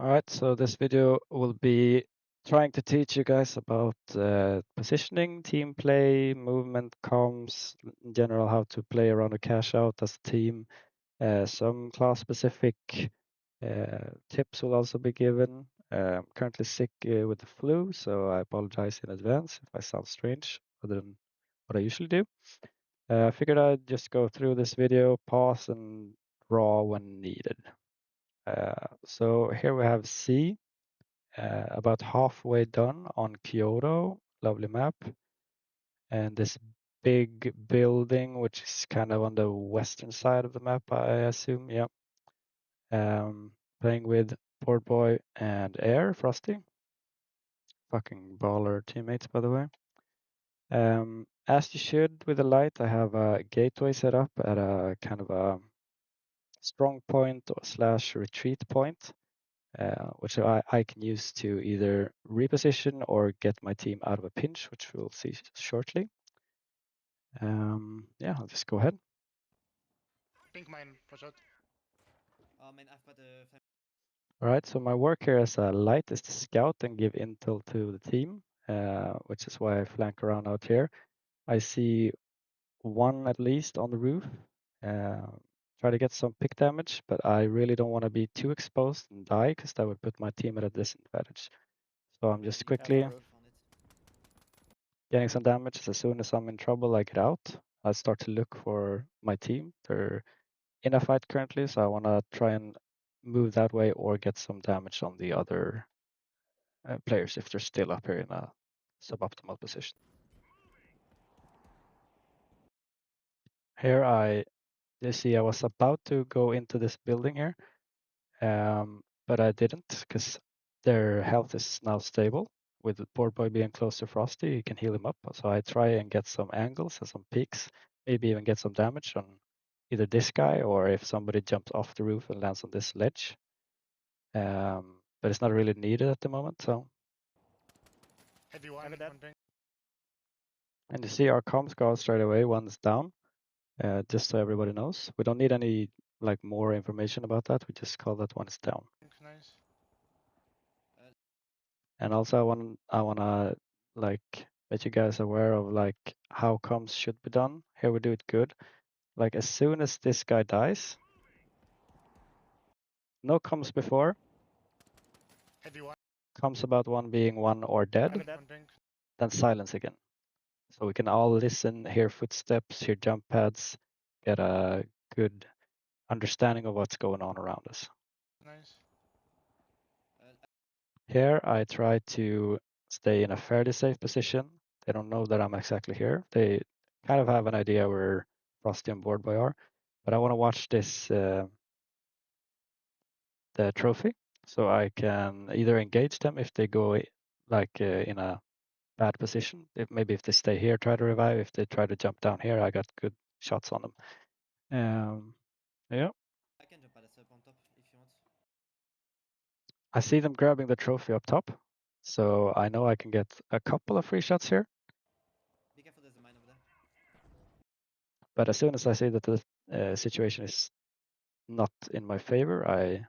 Alright, so this video will be trying to teach you guys about positioning, team play, movement, comms, in general how to play around a cash out as a team. Some class specific tips will also be given. I'm currently sick with the flu, so I apologize in advance if I sound strange other than what I usually do. I figured I'd just go through this video, pause and draw when needed. So here we have C, about halfway done on Kyoto, lovely map. And this big building, which is kind of on the western side of the map, I assume, yeah. Playing with Port Boy and Air, Frosty. Fucking baller teammates, by the way. As you should with the light, I have a gateway set up at a kind of a strong point or slash retreat point. Which I can use to either reposition or get my team out of a pinch, which we'll see shortly. Yeah, I'll just go ahead. Pink mine, watch out. All right, so my work here as a light is to scout and give intel to the team, which is why I flank around out here. I see one at least on the roof. Try to get some pick damage, but I really don't want to be too exposed and die because that would put my team at a disadvantage. So I'm just quickly getting some damage. As soon as I'm in trouble, I get out. I start to look for my team. They're in a fight currently, so I want to try and move that way or get some damage on the other players if they're still up here in a suboptimal position. Here you see I was about to go into this building here, but I didn't because their health is now stable. With the Port Boy being close to Frosty, you can heal him up. So I try and get some angles and some peaks, maybe even get some damage on either this guy or if somebody jumps off the roof and lands on this ledge. But it's not really needed at the moment. So, Heavy one pink. and you see our comms go out straight away. One's down. Just so everybody knows, we don't need any like more information about that. We just call that one is down. Nice. And also I wanna like make you guys aware of like how comms should be done. Here we do it good. Like as soon as this guy dies, no comms before. Heavy one. Comms about one being one or dead, One pink. then silence again. So we can all listen, hear footsteps, hear jump pads, get a good understanding of what's going on around us. Nice. Here I try to stay in a fairly safe position. They don't know that I'm exactly here. They kind of have an idea where Frosty and Board Boy are, but I want to watch this the trophy so I can either engage them if they go like in a bad position. If they stay here, try to revive. If they try to jump down here, I got good shots on them. Yeah. I can jump at a sub on top if you want. I see them grabbing the trophy up top, so I know I can get a couple of free shots here. Be careful, there's a mine over there. But as soon as I see that the situation is not in my favor, I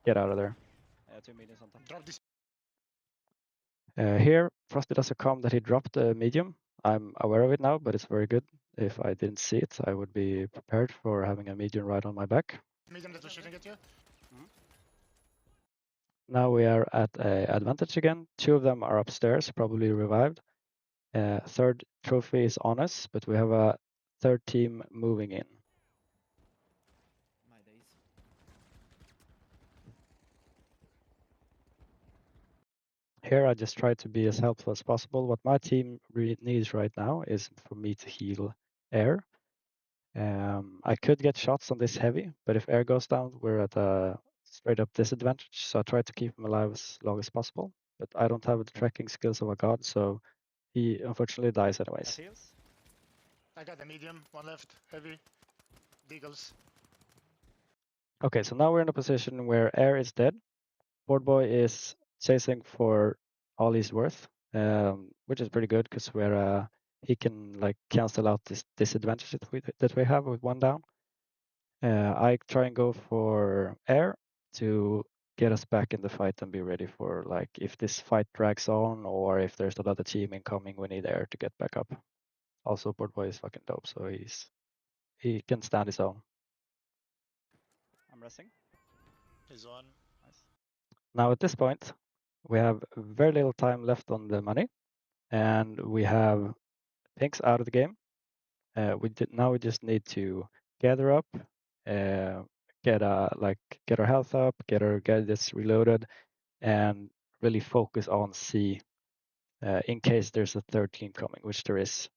get out of there. Drop this. Here, Frosty does a comm that he dropped a medium. I'm aware of it now, but it's very good. If I didn't see it, I would be prepared for having a medium right on my back. Medium that was shooting at you. Now we are at a advantage again. Two of them are upstairs, probably revived. Third trophy is on us, but we have a third team moving in. My days. Here I just try to be as helpful as possible. What my team really needs right now is for me to heal Air. I could get shots on this heavy, but if Air goes down, we're at a straight up disadvantage. So I try to keep him alive as long as possible. But I don't have the tracking skills of a god, so he unfortunately dies anyways. I got the medium, one left, heavy. Deagles. Okay, so now we're in a position where Air is dead. Board Boy is chasing for all he's worth, which is pretty good because he can like cancel out this disadvantage that we have with one down. I try and go for Air to get us back in the fight and be ready for like if this fight drags on or if there's another team incoming, we need air to get back up. Also, Boardboy is fucking dope, so he can stand his own. I'm resting. He's on. Nice. Now at this point, we have very little time left on the money, and we have pinks out of the game. Now we just need to gather up, get our health up, get our gadgets reloaded, and really focus on C in case there's a third team coming, which there is.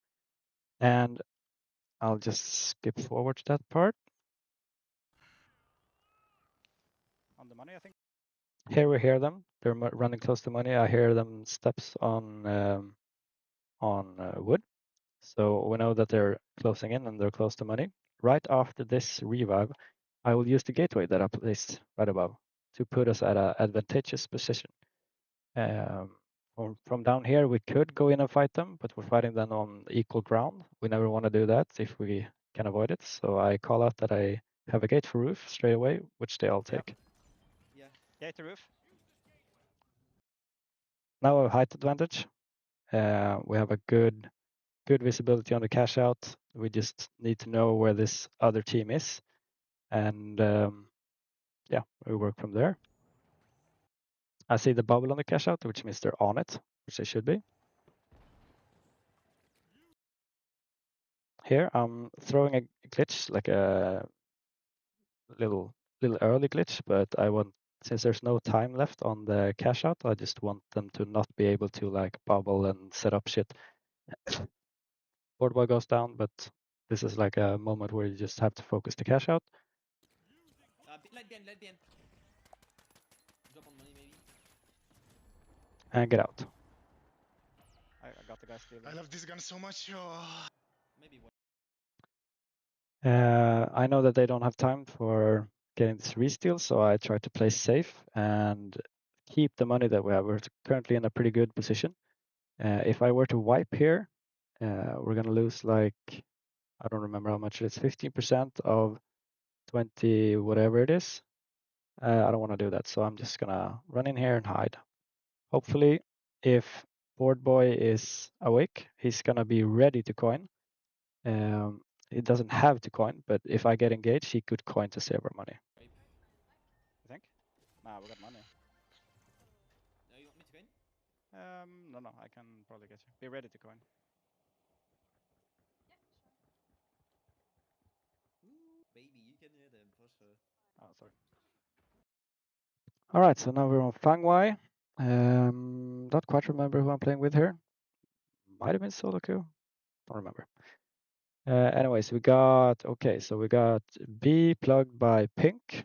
And I'll just skip forward to that part. On the money, I think. Here we hear them. They're running close to money. I hear them steps on wood. So we know that they're closing in and they're close to money. Right after this revive, I will use the gateway that I placed right above to put us at an advantageous position. From down here, we could go in and fight them, but we're fighting them on equal ground. We never want to do that if we can avoid it. So I call out that I have a gate for roof straight away, which they all take. Yeah. Gate to roof. Now a height advantage. We have a good visibility on the cash out. We just need to know where this other team is, and yeah, we work from there. I see the bubble on the cash out, which means they're on it, which they should be. Here I'm throwing a glitch, like a little early glitch, but I want, since there's no time left on the cash out, I just want them to not be able to like bubble and set up shit. Boardboy goes down, but this is like a moment where you just have to focus the cash out. Light behind. Drop on money maybe. And get out. I got the guy stealing. I love this gun so much. Oh. Maybe one. I know that they don't have time for getting this resteal, so I try to play safe and keep the money that we have. We're currently in a pretty good position. If I were to wipe here, we're gonna lose like, I don't remember how much it is, 15% of 20 whatever it is. I don't want to do that, so I'm just gonna run in here and hide. Hopefully, if Boardboy is awake, he's gonna be ready to coin. He doesn't have to coin, but if I get engaged, he could coin to save our money. Rape. You think? Nah, we got money. No, you want me to coin? No, I can probably get you. Be ready to coin. Ooh, baby, you can hear them for sure. Oh, sorry. All right, so now we're on Fang Wai. Don't quite remember who I'm playing with here. Might have been Solo Q. Don't remember. Anyways, we got B plugged by Pink.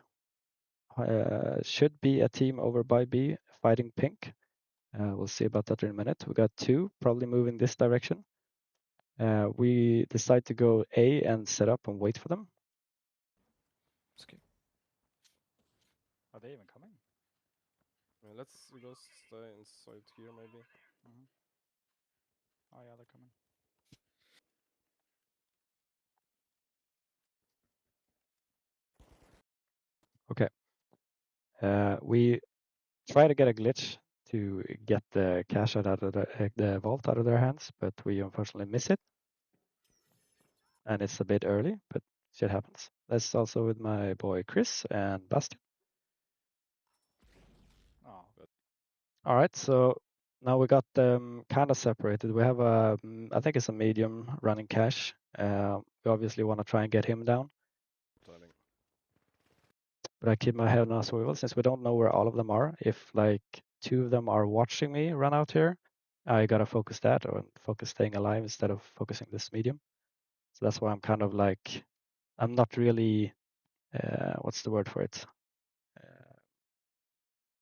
Should be a team over by B fighting Pink. We'll see about that in a minute. We got 2 probably moving this direction. We decide to go A and set up and wait for them. Okay. Are they even coming? Let's just stay inside here maybe. Oh yeah, they're coming. Okay. We try to get a glitch to get the cash out of the vault out of their hands, but we unfortunately miss it. And it's a bit early, but shit happens. That's also with my boy Chris and Bastian. Oh, good. All right, so now we got them kind of separated. We have a, I think it's a medium running cash. We obviously want to try and get him down. Timing. But I keep my head on a swivel since we don't know where all of them are. If like 2 of them are watching me run out here, I gotta focus that or focus staying alive instead of focusing this medium. So that's why I'm kind of like, I'm not really, what's the word for it?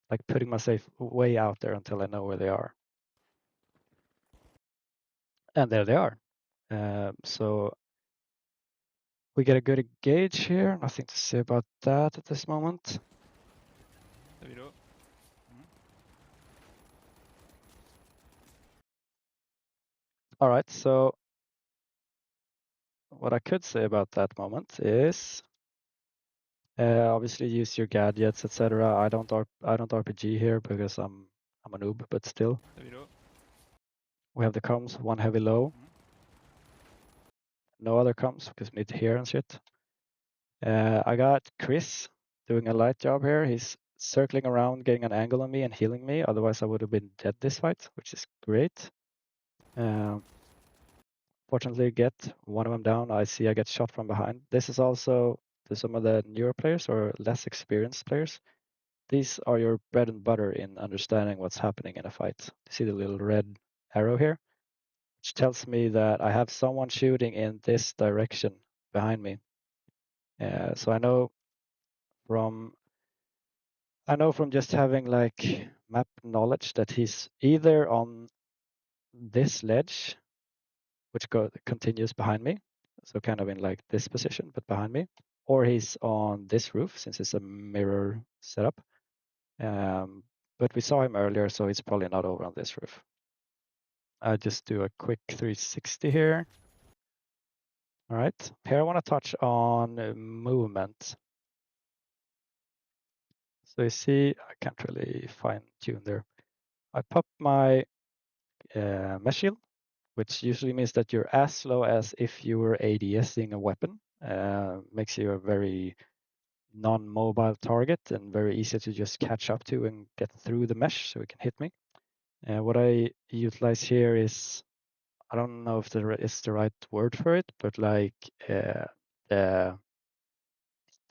Like putting myself way out there until I know where they are. And there they are. So we get a good gauge here. Nothing to say about that at this moment. There we go. All right, so what I could say about that moment is Obviously use your gadgets, etc. I don't RPG here because I'm a noob, but still. Heavy low. We have the comms, one heavy low. No other comms because we need to hear and shit. I got Chris doing a light job here. He's circling around, getting an angle on me and healing me. Otherwise, I would have been dead this fight, which is great. Fortunately, get one of them down. I see I get shot from behind. This is also to some of the newer players or less experienced players. These are your bread and butter in understanding what's happening in a fight. You see the little red arrow here, which tells me that I have someone shooting in this direction behind me. So I know from just having like map knowledge that he's either on this ledge, which continues behind me, so kind of in like this position, but behind me, or he's on this roof since it's a mirror setup. But we saw him earlier, so he's probably not over on this roof. I just do a quick 360 here. All right, here I want to touch on movement. So you see, I can't really fine tune there. I pop my mesh shield, which usually means that you're as slow as if you were ADSing a weapon. Makes you a very non-mobile target and very easy to just catch up to and get through the mesh so it can hit me. What I utilize here is, I don't know if there is the right word for it, but like the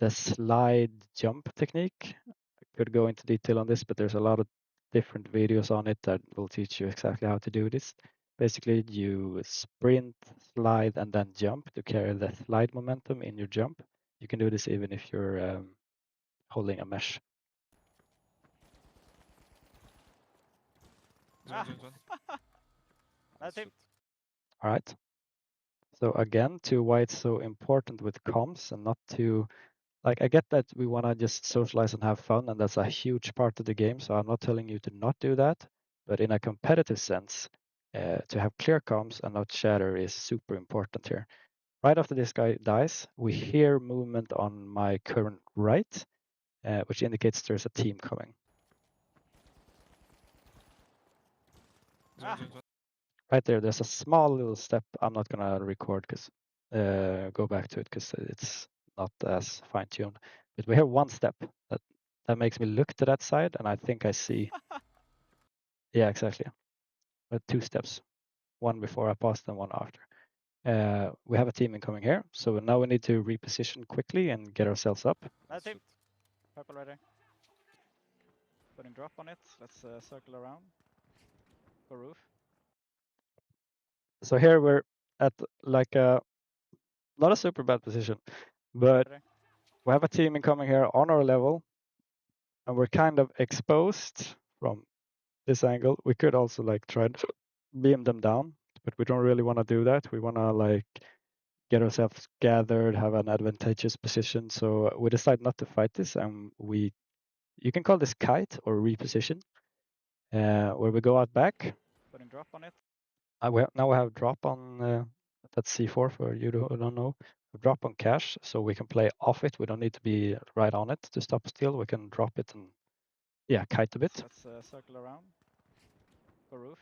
slide jump technique. I could go into detail on this, but there's a lot of different videos on it that will teach you exactly how to do this. Basically, you sprint, slide, and then jump to carry the slide momentum in your jump. You can do this even if you're holding a mesh. Zone. That's it. All right. So again, to why it's so important with comms and not to, like, I get that we want to just socialize and have fun, and that's a huge part of the game. So I'm not telling you to not do that, but in a competitive sense, to have clear comms and not chatter is super important here. Right after this guy dies, we hear movement on my current right, which indicates there's a team coming. Zone. Right there's a small little step. I'm not gonna record because go back to it because it's not as fine tuned. But we have one step that makes me look to that side, and I think I see. Yeah, exactly. But two steps, one before I passed and one after. We have a team incoming here, so now we need to reposition quickly and get ourselves up. That's it. Purple ready. Putting drop on it. Let's circle around. Go roof. So here we're at like not a super bad position, but Ready. we have a team incoming here on our level, and we're kind of exposed from this angle. We could also like try to beam them down, but we don't really want to do that. We want to like get ourselves gathered, have an advantageous position. So we decide not to fight this, and you can call this kite or reposition, where we go out back. Putting drop on it. Now we have drop on that's C4 for you who don't know. Drop on cash, so we can play off it. We don't need to be right on it to stop steal. We can drop it and kite a bit. Let's circle around. Go roof.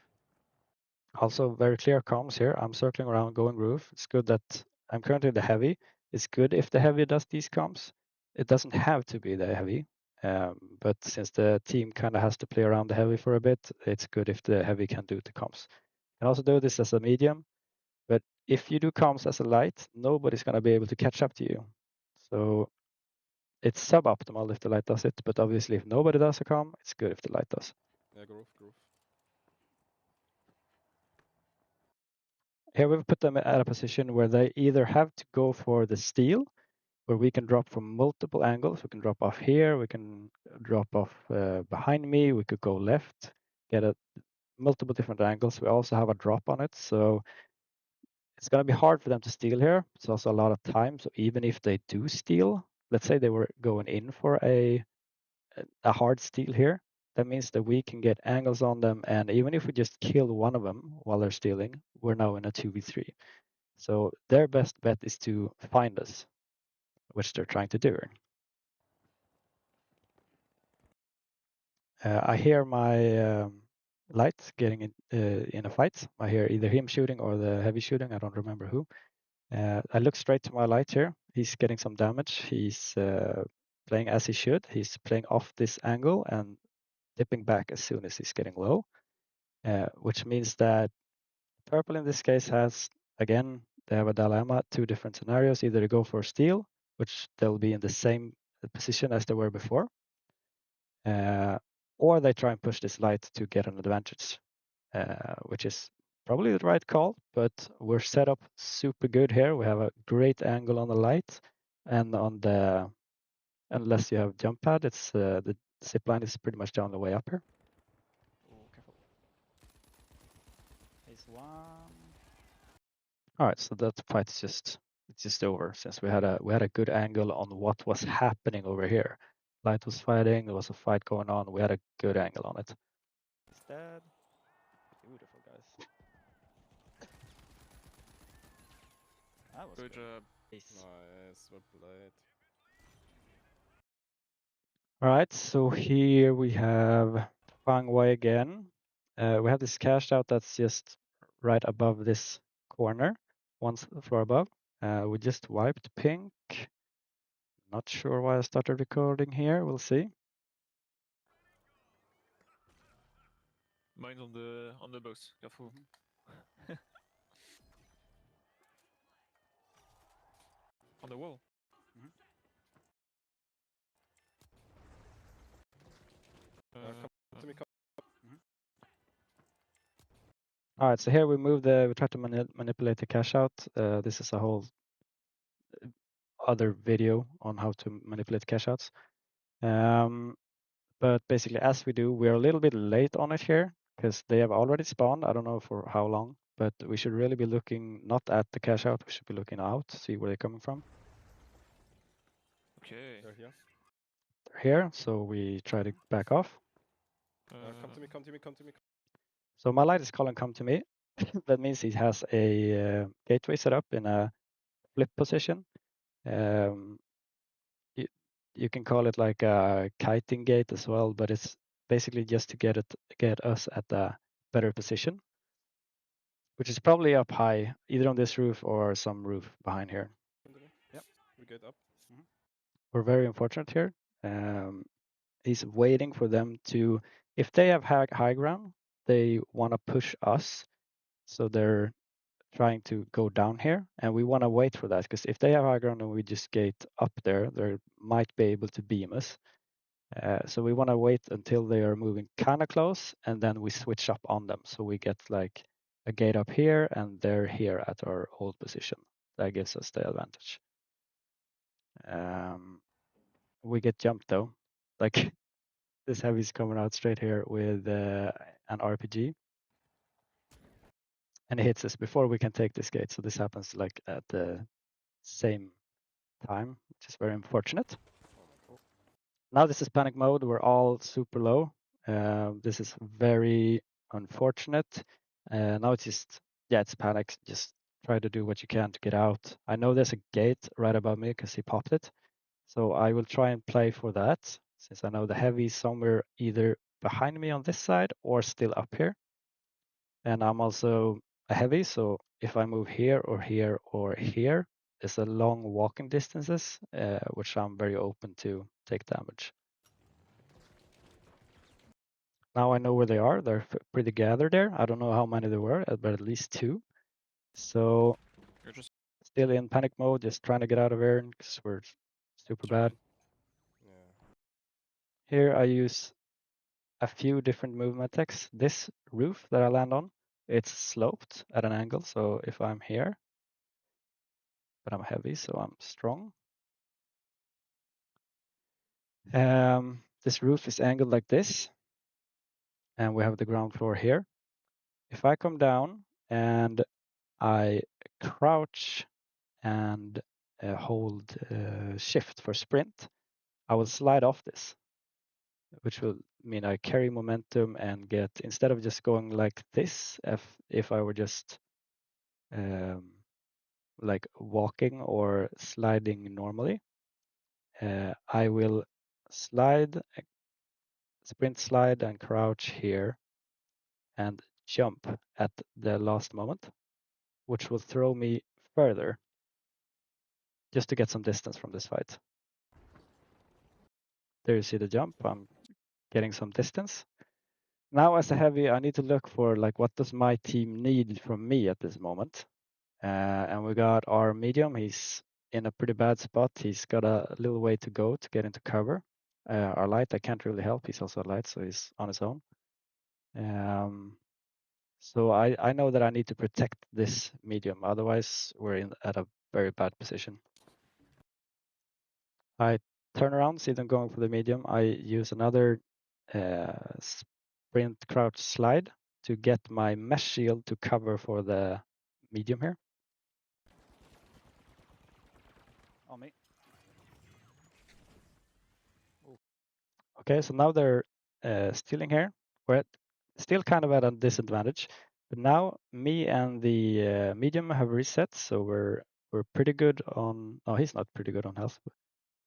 Also very clear comms here. I'm circling around going roof. It's good that I'm currently the heavy. It's good if the heavy does these comms. It doesn't have to be the heavy, but since the team kind of has to play around the heavy for a bit, it's good if the heavy can do the comms. You can also do this as a medium, but if you do comms as a light, nobody's going to be able to catch up to you. So it's suboptimal if the light does it, but obviously if nobody does a comm, it's good if the light does. Yeah, growth. Here we've put them at a position where they either have to go for the steal, where we can drop from multiple angles. We can drop off here, we can drop off behind me, we could go left, get at multiple different angles. We also have a drop on it, so it's going to be hard for them to steal here. It's also a lot of time, so even if they do steal, let's say they were going in for a hard steal here, that means that we can get angles on them, and even if we just kill one of them while they're stealing, we're now in a 2v3. So their best bet is to find us, which they're trying to do. I hear my light getting in a fight. I hear either him shooting or the heavy shooting. I don't remember who. I look straight to my light here. He's getting some damage. He's playing as he should. He's playing off this angle and dipping back as soon as he's getting low, which means that purple in this case has, again, they have a dilemma, two different scenarios. Either they go for steal, which they'll be in the same position as they were before, or they try and push this light to get an advantage, which is probably the right call, but we're set up super good here. We have a great angle on the light, and on the, unless you have jump pad, it's the zip line is pretty much down the way up here. Oh, careful. He's one. All right, so that fight is just over since we had a good angle on what was happening over here. Light was fighting, there was a fight going on. We had a good angle on it. He's dead. Beautiful, guys. That was Good job. Ace. Nice, well played. All right, so here we have Fang Wei again. We have this cash out that's just right above this corner, one floor above. We just wiped pink. Not sure why I started recording here. We'll see. Mine on the box. Careful. On the wall. Come to me, come. All right, so here we try to manipulate the cash out. This is a whole other video on how to manipulate cash outs. But basically, as we do, we're a little bit late on it here because they have already spawned. I don't know for how long, but we should really be looking not at the cash out. We should be looking out, see where they're coming from. Okay. They're here. They're here, so we try to back off. Come to me, come to me, come to me. So my light is calling come to me. That means he has a gateway set up in a flip position. You can call it like a kiting gate as well, but it's basically just to get us at a better position, which is probably up high, either on this roof or some roof behind here. Yep. We get up. We're very unfortunate here. He's waiting for them to, if they have high ground, they want to push us, so they're trying to go down here, and we want to wait for that, because if they have high ground and we just gate up there, they might be able to beam us. So we want to wait until they are moving kind of close, and then we switch up on them. So we get like a gate up here, and they're here at our old position. That gives us the advantage. We get jumped though. Like this heavy's coming out straight here with an RPG. And it hits us before we can take this gate. So this happens like at the same time, which is very unfortunate. Now this is panic mode. We're all super low. This is very unfortunate. Now it's just, yeah, it's panic. Just try to do what you can to get out. I know there's a gate right above me because he popped it. So I will try and play for that, since I know the heavy is somewhere either behind me on this side or still up here. And I'm also a heavy, so if I move here or here or here, it's a long walking distances, which I'm very open to take damage. Now I know where they are. They're pretty gathered there. I don't know how many there were, but at least two. So You're just still in panic mode, just trying to get out of here because we're super bad. Yeah. Here I use a few different movement techs. This roof that I land on, it's sloped at an angle. So if I'm here, but I'm heavy, so I'm strong. This roof is angled like this, and we have the ground floor here. If I come down and I crouch and hold shift for sprint, I will slide off this, which will mean I carry momentum and get, instead of just going like this, if I were just like walking or sliding normally, I will slide sprint slide and crouch here and jump at the last moment, which will throw me further just to get some distance from this fight. There you see the jump. I'm getting some distance. Now as a heavy, I need to look for like what does my team need from me at this moment. And we got our medium. He's in a pretty bad spot. He's got a little way to go to get into cover. Our light, I can't really help. He's also a light, so he's on his own. So I know that I need to protect this medium. Otherwise, we're at a very bad position. I turn around, see them going for the medium. I use another sprint crouch slide to get my mesh shield to cover for the medium here. On me. Okay, so now they're stealing here. We're still kind of at a disadvantage, but now me and the medium have reset, so we're pretty good on. Oh, he's not pretty good on health,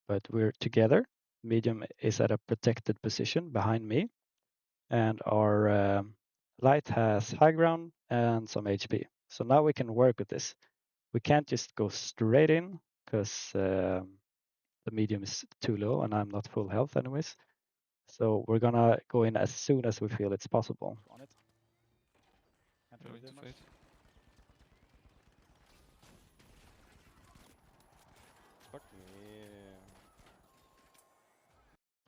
but we're together. Medium is at a protected position behind me, and our light has high ground and some HP. So now we can work with this. We can't just go straight in because the medium is too low and I'm not full health anyways. So we're gonna go in as soon as we feel it's possible. On it. Can't Going really do to much. fight. Fuck me.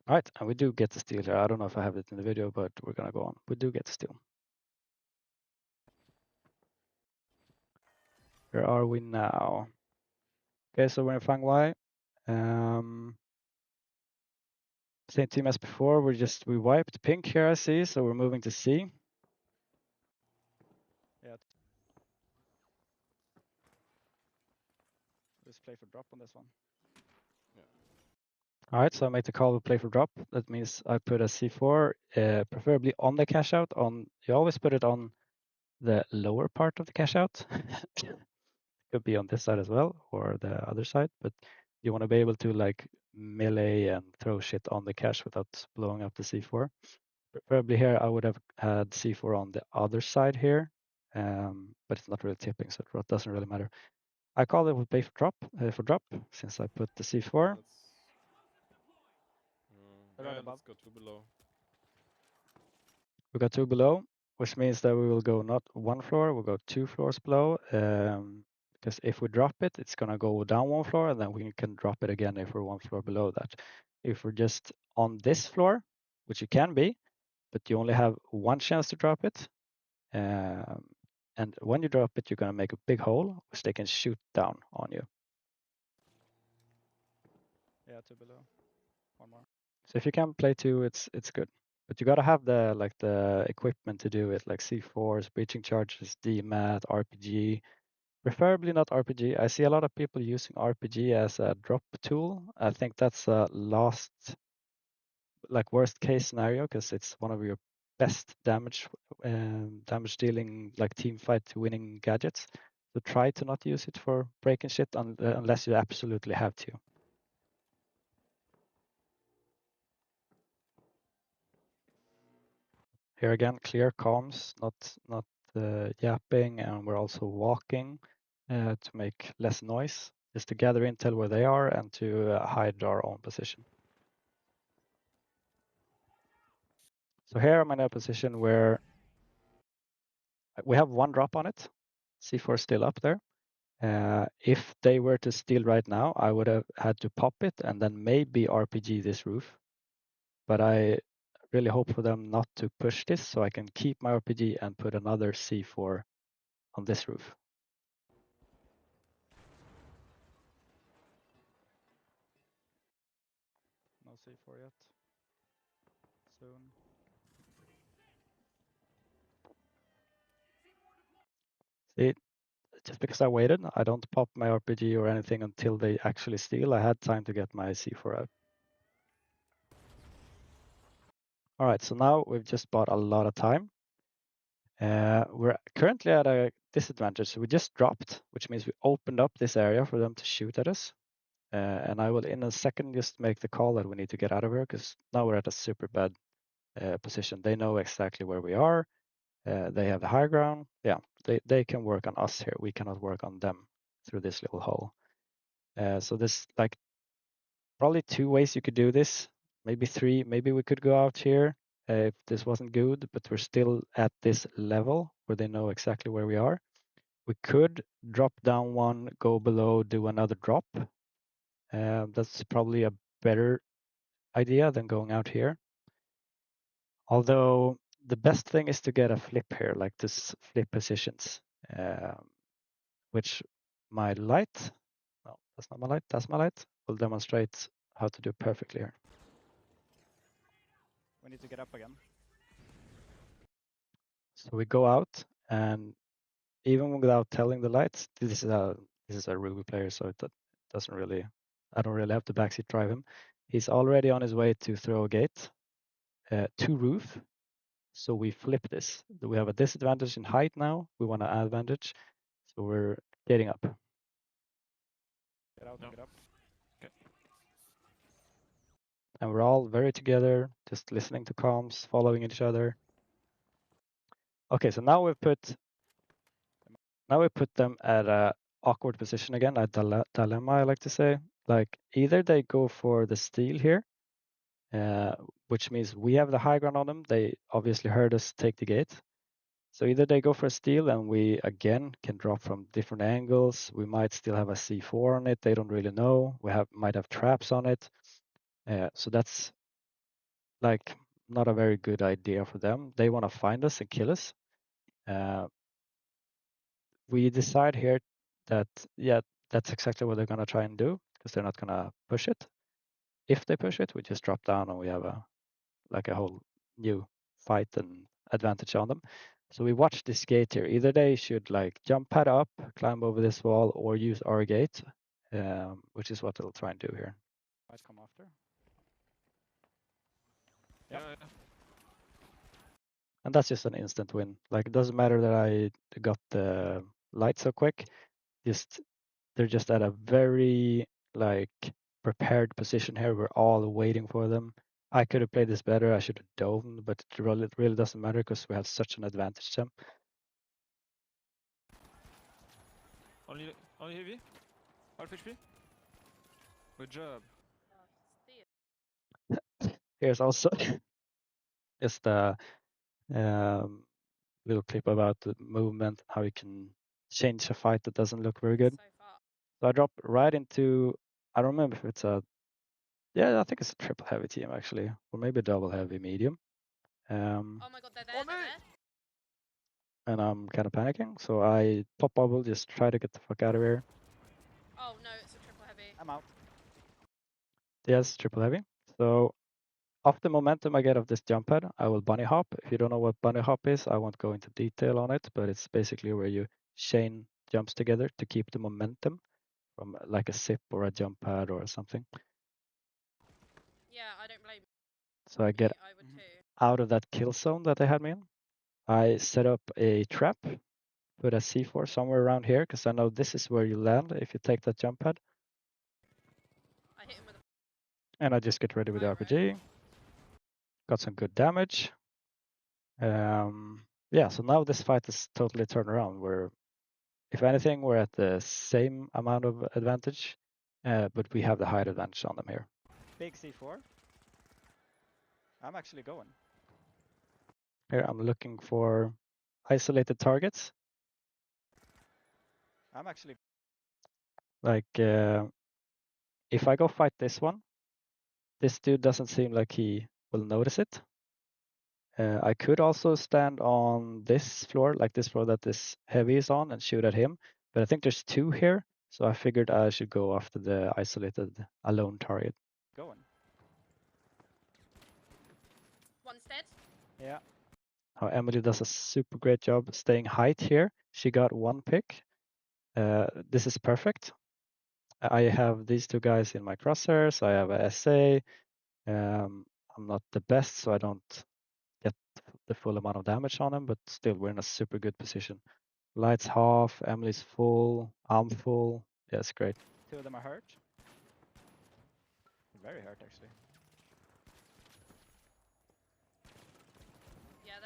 All right, and we do get the steal here. I don't know if I have it in the video, but we're gonna go on. We do get the steal. Where are we now? Okay, so we're in Fang Wai. Same team as before. We wiped pink here, I see. So we're moving to C. Yeah. Just play for drop on this one. All right, so I make the call to play for drop. That means I put a C4, preferably on the cash out. You always put it on the lower part of the cash out. Could be on this side as well or the other side, but you want to be able to like melee and throw shit on the cache without blowing up the C4. Preferably here I would have had C4 on the other side here, but it's not really tipping, so it doesn't really matter. I call it with play for drop since I put the C4. Right Yeah, above. let's go 2 below. We got 2 below, which means that we will go not 1 floor, we'll go 2 floors below. Because if we drop it, it's gonna go down 1 floor, and then we can drop it again if we're 1 floor below that. If we're just on this floor, which you can be, but you only have 1 chance to drop it. And when you drop it, you're gonna make a big hole, which they can shoot down on you. Yeah, 2 below. 1 more. So if you can play 2, it's good. But you gotta have the equipment to do it, like C4s, breaching charges, DMAT, RPG. Preferably not RPG. I see a lot of people using RPG as a drop tool. I think that's a worst case scenario because it's one of your best damage dealing like team fight winning gadgets. So try to not use it for breaking shit unless you absolutely have to. Here again, clear comms, not yapping, and we're also walking to make less noise, just to gather intel where they are and to hide our own position. So here I'm in a position where we have 1 drop on it. C4 is still up there. If they were to steal right now, I would have had to pop it and then maybe RPG this roof. But I really hope for them not to push this so I can keep my RPG and put another C4 on this roof. No C4 yet. Soon. See, just because I waited, I don't pop my RPG or anything until they actually steal. I had time to get my C4 out. All right, so now we've just bought a lot of time. We're currently at a disadvantage. So we just dropped, which means we opened up this area for them to shoot at us. And I will in a second just make the call that we need to get out of here because now we're at a super bad position. They know exactly where we are. They have the high ground. Yeah, they can work on us here. We cannot work on them through this little hole. So there's like probably 2 ways you could do this, maybe 3. Maybe we could go out here if this wasn't good, but we're still at this level where they know exactly where we are. We could drop down 1, go below, do another drop. That's probably a better idea than going out here. Although the best thing is to get a flip here, like this flip positions, which my light, no, that's not my light, that's my light, will demonstrate how to do perfectly here. We need to get up again. So we go out, and even without telling the lights, this is a Ruby player, so it doesn't really, I don't really have to backseat drive him. He's already on his way to throw a gate to roof. So we flip this. We have a disadvantage in height now. We want an advantage. So we're getting up. Get out No. and get up. And we're all very together, just listening to comms, following each other. Okay, so now we put them at a awkward position again, a dilemma, I like to say. Like either they go for the steal here, which means we have the high ground on them. They obviously heard us take the gate. So either they go for a steal and we again can drop from different angles. We might still have a C4 on it. They don't really know. We might have traps on it. So that's like not a very good idea for them. They want to find us and kill us. We decide here that, yeah, that's exactly what they're going to try and do because they're not going to push it. If they push it, we just drop down and we have a whole new fight and advantage on them. So we watch this gate here. Either they should like jump pad up, climb over this wall, or use our gate, which is what they'll try and do here. Might come after. Yeah, Yep. yeah. And that's just an instant win. Like it doesn't matter that I got the light so quick. They're just at a very like prepared position here. We're all waiting for them. I could have played this better. I should have domed, but it really doesn't matter because we have such an advantage to them. Only heavy? Half HP? Good job. Here's also just a little clip about the movement, how you can change a fight that doesn't look very good. So I drop right into, I don't remember if it's I think it's a triple heavy team actually, or maybe double heavy medium. Oh my god, they're there, they're there. And I'm kind of panicking, so I pop bubble, just try to get the fuck out of here. Oh no, it's a triple heavy. I'm out. Yes, triple heavy. So off the momentum I get of this jump pad, I will bunny hop. If you don't know what bunny hop is, I won't go into detail on it, but it's basically where you chain jumps together to keep the momentum from like a zip or a jump pad or something. Yeah, I don't blame So I get you. I would too. out of that kill zone that they had me in. I set up a trap, put a C4 somewhere around here, because I know this is where you land if you take that jump pad. I hit him with a And I just get ready with the RPG. Got some good damage. Yeah, so now this fight is totally turned around. If anything, we're at the same amount of advantage, but we have the height advantage on them here. Big C4. I'm actually going. Here I'm looking for isolated targets. I'm actually. Like, if I go fight this one, this dude doesn't seem like he will notice it. I could also stand on this floor, like this floor that this heavy is on, and shoot at him. But I think there's 2 here, so I figured I should go after the isolated alone target. Going. one's dead. Yeah. Emily does a super great job staying height here. She got 1 pick. This is perfect. I have these 2 guys in my crosshairs. I have a SA. I'm not the best, so I don't get the full amount of damage on him, but still we're in a super good position. Lights half, Emily's full, I'm full. Yeah, it's great. 2 of them are hurt. Very hurt actually.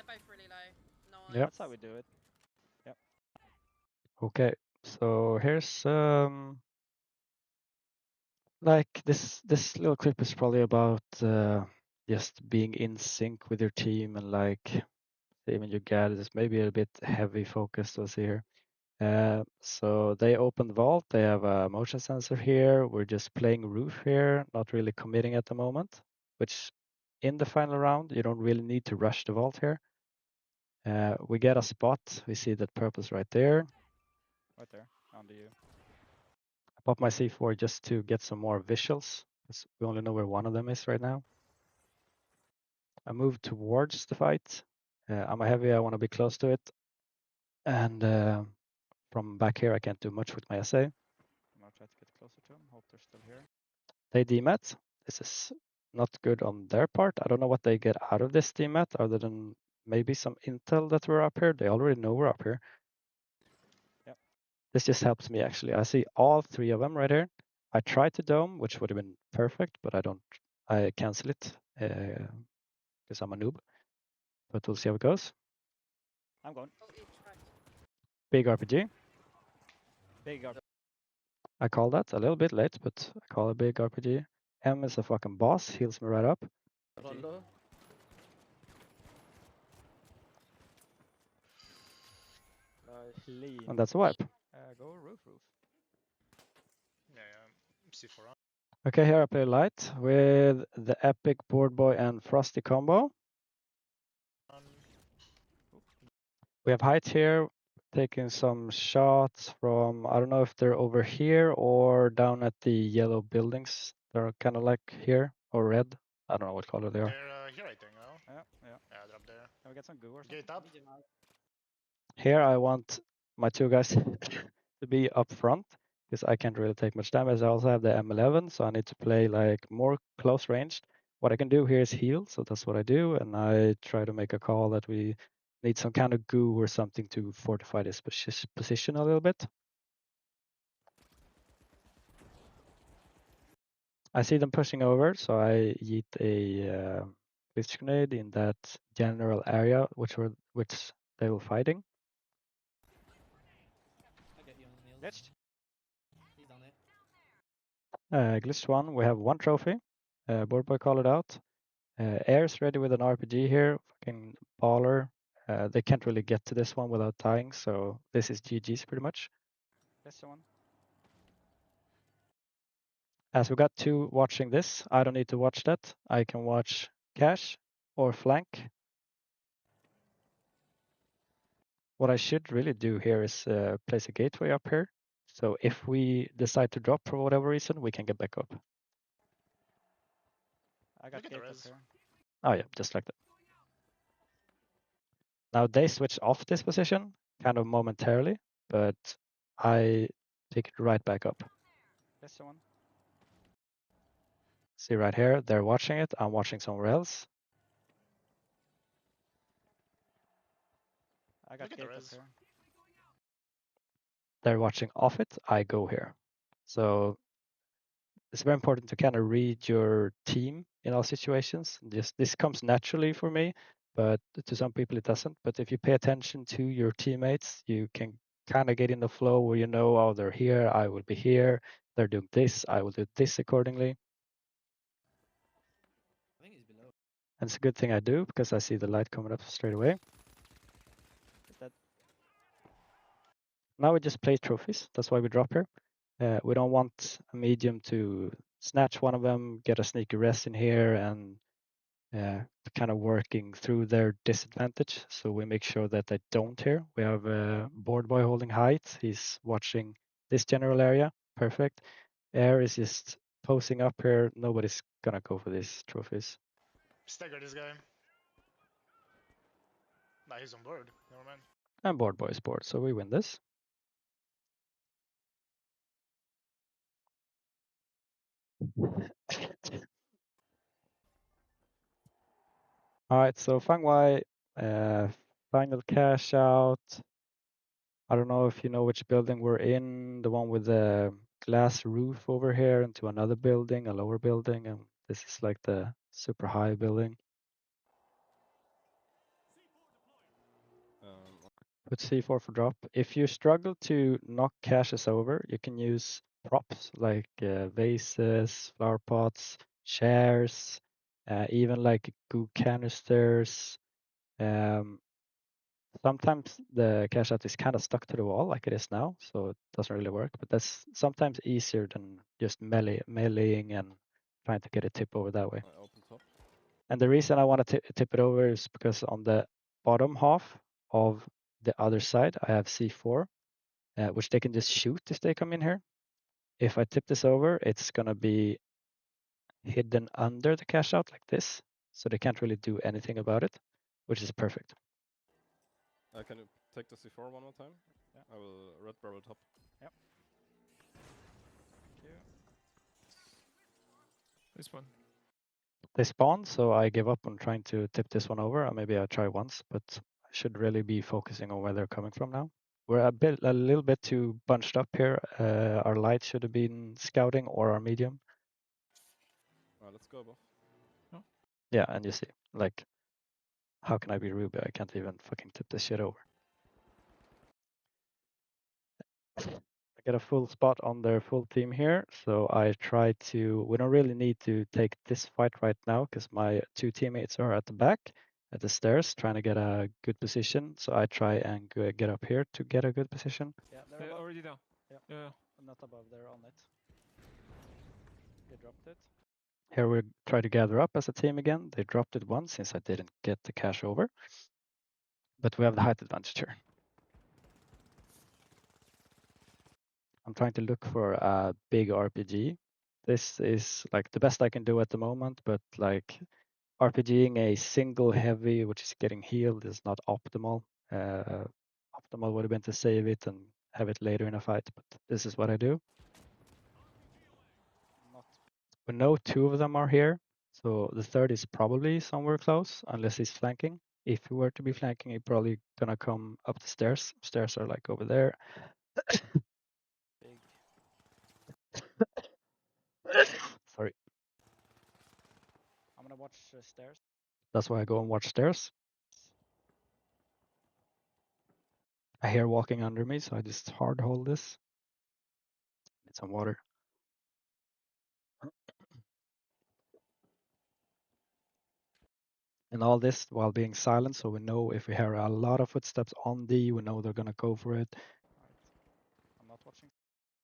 They're both really low. No. Yep. That's how we do it. Okay, so here's like this little clip is probably about just being in sync with your team and like saving your gadgets. Maybe a bit heavy focused was here. So they open the vault. They have a motion sensor here. We're just playing roof here, not really committing at the moment. Which in the final round you don't really need to rush the vault here. We get a spot. We see that purple's right there. Right there, under you. I pop my C4 just to get some more visuals, because we only know where one of them is right now. I move towards the fight. I'm a heavy, I want to be close to it. And from back here, I can't do much with my SA. I'm gonna try to get closer to them. Hope they're still here. They demat. This is not good on their part. I don't know what they get out of this demat other than maybe some intel that we're up here. They already know we're up here. Yep. This just helps me actually. I see all three of them right here. I tried to dome, which would have been perfect, but I cancel it because I'm a noob. But we'll see how it goes. I'm going. Oh, each right. Big RPG. Big up. I call that a little bit late, but I call it big RPG. M is a fucking boss, heals me right up. Rondo. Nice. Clean. And that's a wipe. Go roof. Yeah, C4 on. Okay, here I play light with the epic board boy and frosty combo. We have height here, taking some shots from, I don't know if they're over here or down at the yellow buildings. They're kind of like here or red. I don't know what color they are. They're here, I think, no? Yeah. Yeah, they're up there. Can we get some goo or something? Gate up. Medium out. Here I want my two guys to be up front because I can't really take much damage. I also have the M11, so I need to play like more close ranged. What I can do here is heal, so that's what I do, and I try to make a call that we need some kind of goo or something to fortify this position a little bit. I see them pushing over, so I yeet a blitz grenade in that general area which they were fighting. I get you on the meals. Glitched. He's down there. Glitched one, we have one trophy. Board boy call it out. Air's ready with an RPG here, fucking baller. They can't really get to this one without dying, so this is GG's pretty much. This one. As we got two watching this, I don't need to watch that. I can watch cash or flank. What I should really do here is place a gateway up here. So if we decide to drop for whatever reason, we can get back up. I got Look at the gate rest. here. Oh yeah, just like that. Now they switch off this position kind of momentarily, but I pick it right back up. This one. See right here, they're watching it. I'm watching somewhere else. I got Look at the gate rest. here. They're watching off it. I go here. So it's very important to kind of read your team in all situations. This comes naturally for me, but to some people it doesn't. But if you pay attention to your teammates, you can kind of get in the flow where you know, oh, they're here, I will be here. They're doing this, I will do this accordingly. I think he's below. And it's a good thing I do because I see the light coming up straight away. Is that Now we just play trophies. That's why we drop here. We don't want a medium to snatch one of them, get a sneaky rest in here, and kind of working through their disadvantage. So we make sure that they don't here. We have board boy holding height. He's watching this general area. Perfect. Air is just posing up here. Nobody's gonna go for these trophies. Stagger this guy. Nah, he's on board. Never mind. And board boy is board, so we win this. All right, so Fang Wai, final cash out. I don't know if you know which building we're in, the one with the glass roof over here into another building, a lower building, and this is like the super high building. Put C4 for drop. If you struggle to knock caches over, you can use props like vases, flower pots, chairs, even like goo canisters. Sometimes the cache out is kind of stuck to the wall like it is now, so it doesn't really work. But that's sometimes easier than just meleeing and trying to get a tip over that way. I open top. And the reason I want to tip it over is because on the bottom half of the other side, I have C4, which they can just shoot if they come in here. If I tip this over, it's going to be hidden under the cache out like this, so they can't really do anything about it, which is perfect. Can you take the C4 one more time? Yeah. I will red barrel top. Thank you. This one. They spawn, so I give up on trying to tip this one over. Or maybe I'll try once, but I should really be focusing on where they're coming from now. We're a little bit too bunched up here. Our light should have been scouting or our medium. Let's go above. Yeah, and you see, like, how can I be Ruby? I can't even fucking tip this shit over. I get a full spot on their full team here, so I try to. We don't really need to take this fight right now because my two teammates are at the back, at the stairs, trying to get a good position. So I try and get up here to get a good position. Yeah, they're They're above. already down. Yeah. Yeah. Not above, they're on it. They dropped it. Here we try to gather up as a team again. They dropped it once since I didn't get the cache over, but we have the height advantage here. I'm trying to look for a big RPG. This is like the best I can do at the moment, but like RPGing a single heavy, which is getting healed, is not optimal. Optimal would have been to save it and have it later in a fight, but this is what I do. Not. We know two of them are here, so the third is probably somewhere close, unless he's flanking. If he were to be flanking, he's probably gonna come up the stairs. Stairs are like over there. Big. Sorry. I'm gonna watch stairs. That's why I go and watch stairs. I hear walking under me, so I just hard hold this. Need some water. And all this while being silent, so we know if we hear a lot of footsteps on D, we know they're gonna go for it. Alright. I'm not watching.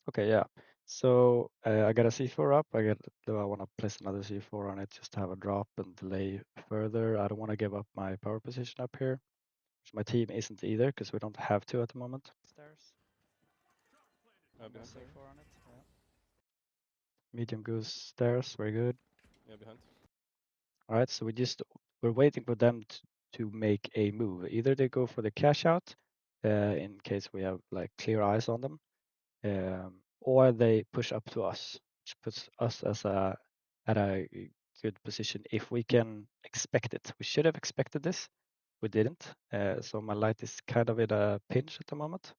Okay, yeah. So I got a C4 up. I want to place another C4 on it just to have a drop and delay further. I don't want to give up my power position up here, which my team isn't either because we don't have to at the moment. Stairs. Behind Gonna there. C4 on it. Yeah. Medium goes stairs, very good. Yeah, behind. All right, so we're waiting for them to make a move. Either they go for the cash out, in case we have like clear eyes on them, or they push up to us, which puts us at a good position if we can expect it. We should have expected this. We didn't. So my light is kind of in a pinch at the moment.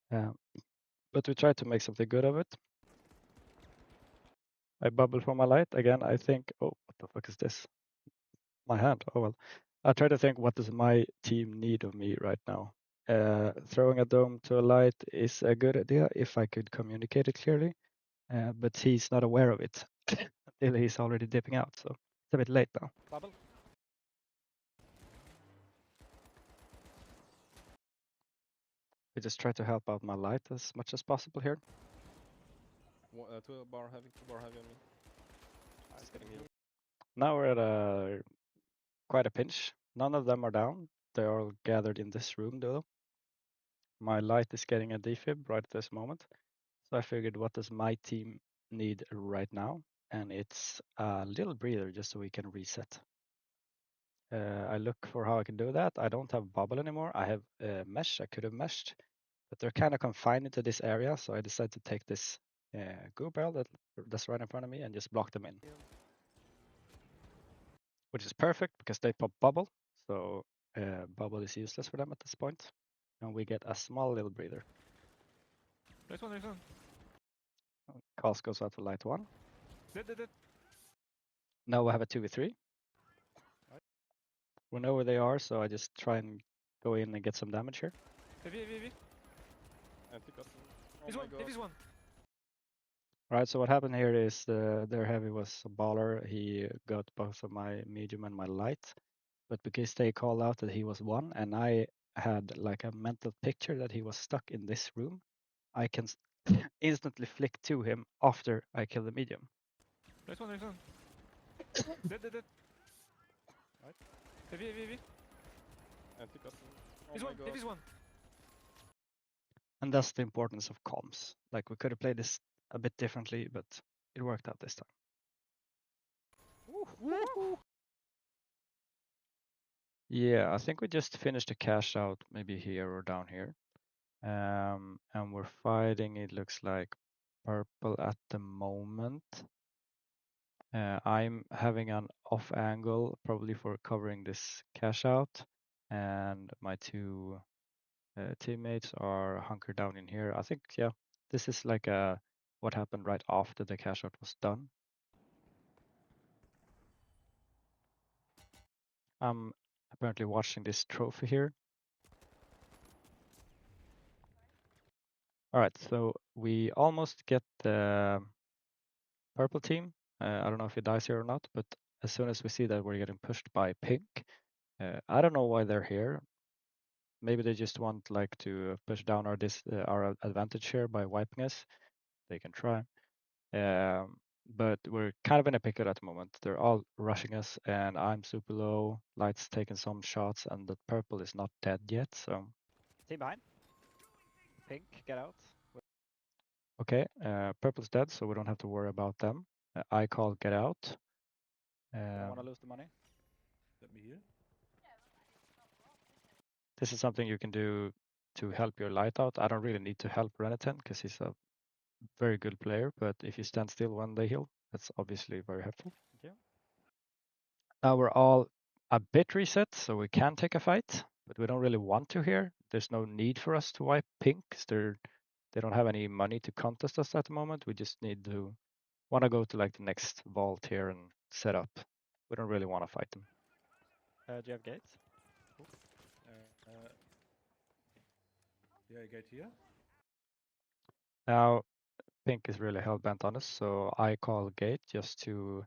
But we try to make something good of it. I bubble for my light again. I think, oh, what the fuck is this? My hand. Oh well. I try to think, what does my team need of me right now? Throwing a dome to a light is a good idea if I could communicate it clearly, but he's not aware of it until he's already dipping out, so it's a bit late now. Bubble. We just try to help out my light as much as possible here. Two bar heavy on me. Just getting healed. Now we're at quite a pinch. None of them are down. They're all gathered in this room though. My light is getting a defib right at this moment. So I figured, what does my team need right now? And it's a little breather just so we can reset. I look for how I can do that. I don't have bubble anymore. I have mesh. I could have meshed, but they're kind of confined into this area. So I decided to take this goo barrel that's right in front of me and just block them in. Which is perfect because they pop bubble. So bubble is useless for them at this point. And we get a small little breather. Nice one, nice one. Calls goes out to light 1. Dead. Now we have a 2v3. We know where they are, so I just try and go in and get some damage here. Heavy. Anti-custom. Oh He's my one. god. Heavy's one. Right, so what happened here is their heavy was a baller. He got both of my medium and my light, but because they called out that he was one, and I had like a mental picture that he was stuck in this room, I can instantly flick to him after I kill the medium. Nice one. Dead. Right. Heavy. Anti-custom. Oh He's my one. god. Heavy's one. And that's the importance of comms. Like we could have played this a bit differently, but it worked out this time. Yeah, I think we just finished a cash out, maybe here or down here. And we're fighting, it looks like purple at the moment. I'm having an off angle, probably for covering this cash out. And my two teammates are hunkered down in here. I think, yeah, this is like what happened right after the cash out was done. I'm apparently watching this trophy here. All right, so we almost get the purple team. I don't know if he dies here or not, but as soon as we see that we're getting pushed by pink, I don't know why they're here. Maybe they just want like to push down our advantage here by wiping us. They can try. But we're kind of in a pickle at the moment. They're all rushing us, and I'm super low. Light's taking some shots, and the purple is not dead yet. So Team behind. Pink, get out. okay, purple's dead, so we don't have to worry about them. I call get out. Don't want to lose the money. Let me heal. This is something you can do to help your light out. I don't really need to help Renatan because he's a very good player, but if you stand still when they heal, that's obviously very helpful. Thank you. Now we're all a bit reset, so we can take a fight, but we don't really want to here. There's no need for us to wipe pink because they don't have any money to contest us at the moment. We just want to go to like the next vault here and set up. We don't really want to fight them. Do you have gates? Yeah, gate here. Now pink is really hell bent on us, so I call gate just to.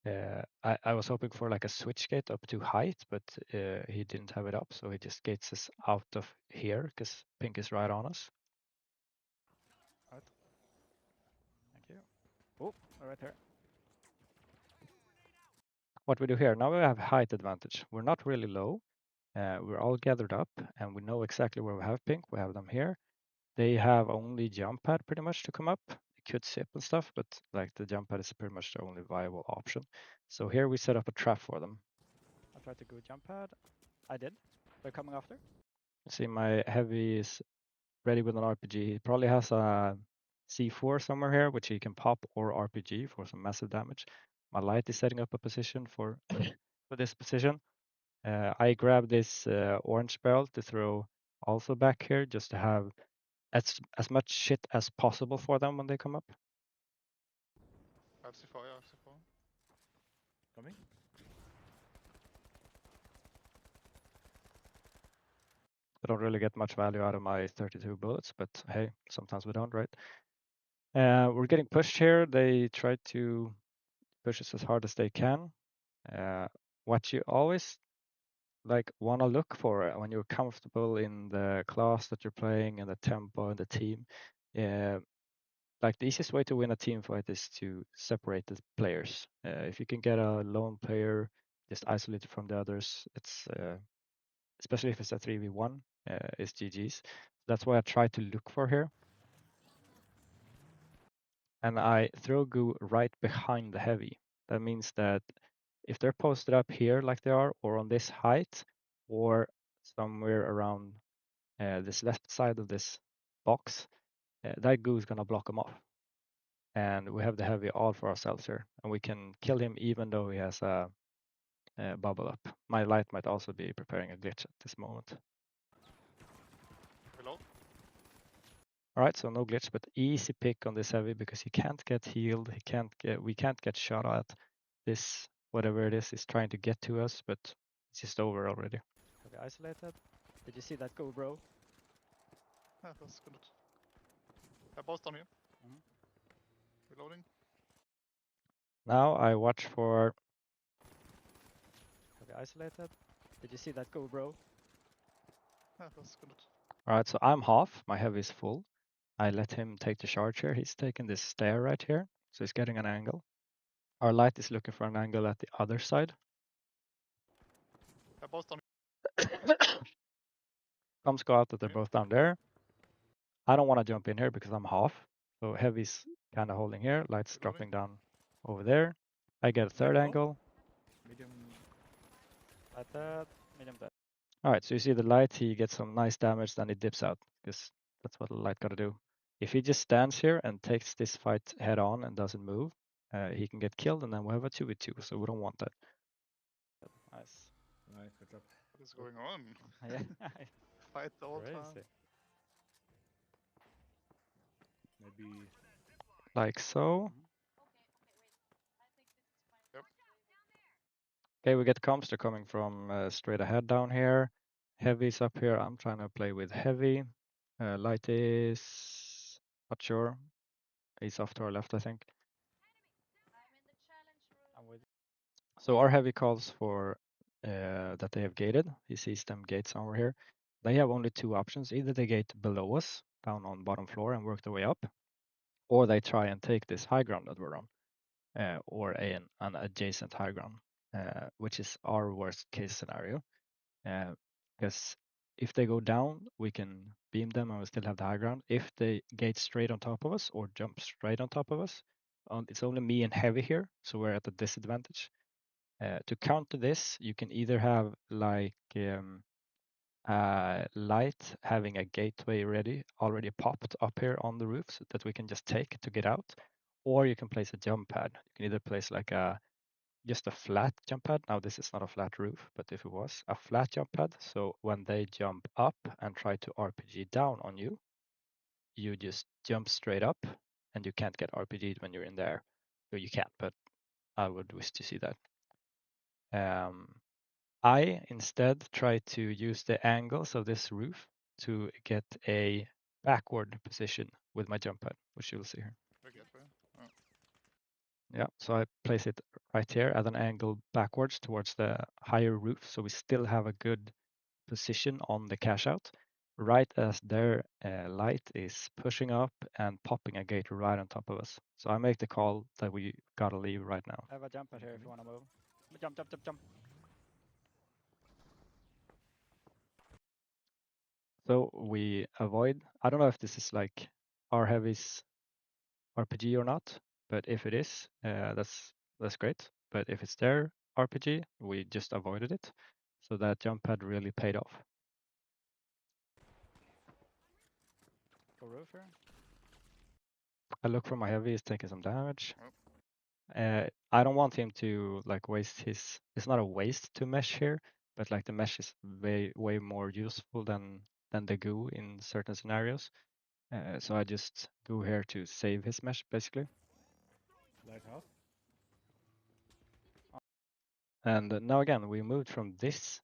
I was hoping for like a switch gate up to height, but he didn't have it up, so he just gates us out of here because pink is right on us. Right. Thank you. Oh, right here. What we do here, now we have height advantage. We're not really low. We're all gathered up, and we know exactly where we have pink. We have them here. They have only jump pad pretty much to come up. They could sip and stuff, but like the jump pad is pretty much the only viable option. So here we set up a trap for them. I tried to go jump pad. I did. They're coming after. See, my heavy is ready with an RPG. He probably has a C4 somewhere here, which he can pop, or RPG for some massive damage. My light is setting up a position for this position. I grab this orange barrel to throw also back here, just to have as much shit as possible for them when they come up. RC4, yeah, RC4. Coming. I don't really get much value out of my 32 bullets, but hey, sometimes we don't, right? We're getting pushed here. They try to push us as hard as they can. What you always like want to look for when you're comfortable in the class that you're playing and the tempo and the team, like the easiest way to win a team fight is to separate the players. If you can get a lone player just isolated from the others, it's especially if it's a 3v1, it's GG's. That's what I try to look for here. And I throw goo right behind the heavy. That means that if they're posted up here like they are, or on this height, or somewhere around this left side of this box, that goo is gonna block them off. And we have the heavy all for ourselves here, and we can kill him even though he has a bubble up. My light might also be preparing a glitch at this moment. Reload. Alright, so no glitch, but easy pick on this heavy because he can't get healed, we can't get shot at. This, whatever it is trying to get to us, but it's just over already. Are we isolated? Did you see that go, bro? Yeah, that's good. They're both down here. Mhm. Reloading. Now I watch for. Have you isolated? Did you see that go, bro? Yeah, that's good. Alright, so I'm half. My heavy is full. I let him take the charge here. He's taking this stair right here, so he's getting an angle. Our light is looking for an angle at the other side. They're both down Comms go out that they're Okay. both down there. I don't want to jump in here because I'm half. So heavy's kind of holding here. Light's Reloading. dropping down over there. I get a third Medium low. angle. Medium. Light dead, medium dead. Alright, so you see the light, he gets some nice damage, then he dips out, because that's what the light gotta do. If he just stands here and takes this fight head on and doesn't move, he can get killed, and then we have a 2v2, so we don't want that. Nice. Nice, good job. What is going on? Yeah. Fight the whole Crazy. time. Maybe. Like so. Yep. Okay, we get comms, they're coming from straight ahead down here. Heavy's up here, I'm trying to play with heavy. Light is not sure. He's off to our left, I think. I'm with So our heavy calls for that they have gated. He sees them gate somewhere here. They have only two options. Either they gate below us, down on bottom floor, and work their way up, or they try and take this high ground that we're on, or an adjacent high ground, which is our worst case scenario. Because if they go down, we can beam them and we still have the high ground. If they gate straight on top of us or jump straight on top of us, it's only me and heavy here, so we're at a disadvantage. To counter this, you can either have like light having a gateway already popped up here on the roof so that we can just take to get out, or you can place a jump pad. You can either place like just a flat jump pad. Now this is not a flat roof, but if it was a flat jump pad, so when they jump up and try to RPG down on you, you just jump straight up and you can't get RPG'd when you're in there. So you can't, but I would wish to see that. I instead try to use the angles of this roof to get a backward position with my jump pad, which you'll see here. Big gateway. Oh. Yeah, so I place it right here at an angle backwards towards the higher roof, so we still have a good position on the cash out, right as their light is pushing up and popping a gate right on top of us. So I make the call that we gotta leave right now. I have a jump pad here if you wanna move. Jump, jump, jump, jump. So we avoid, I don't know if this is like our heavy's RPG or not, but if it is, that's great. But if it's their RPG, we just avoided it. So that jump pad really paid off. Go roof here. I look for my heavy, he's taking some damage. Oh. I don't want him to like waste his, it's not a waste to mesh here, but like the mesh is way more useful than the goo in certain scenarios. So I just go here to save his mesh basically. Light half. And now again, we moved from this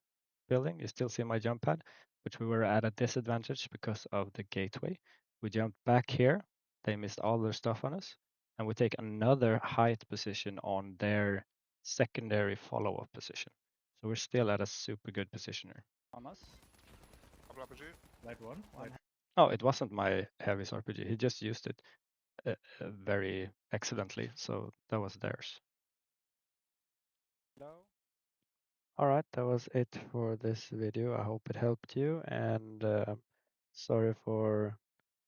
building. You still see my jump pad, which we were at a disadvantage because of the gateway. We jumped back here. They missed all their stuff on us. And we take another height position on their secondary follow-up position. So we're still at a super good position here. On us. Couple RPG. Light one. One. Light. Oh, it wasn't my heavy's RPG. He just used it very excellently. So that was theirs. Low. Alright, that was it for this video. I hope it helped you, and sorry for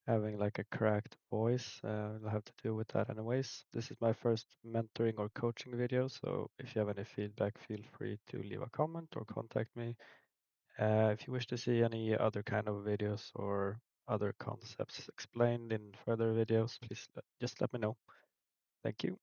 having like a cracked voice. I'll have to deal with that anyways. This is my first mentoring or coaching video, so if you have any feedback, feel free to leave a comment or contact me. If you wish to see any other kind of videos or other concepts explained in further videos, please just let me know. Thank you.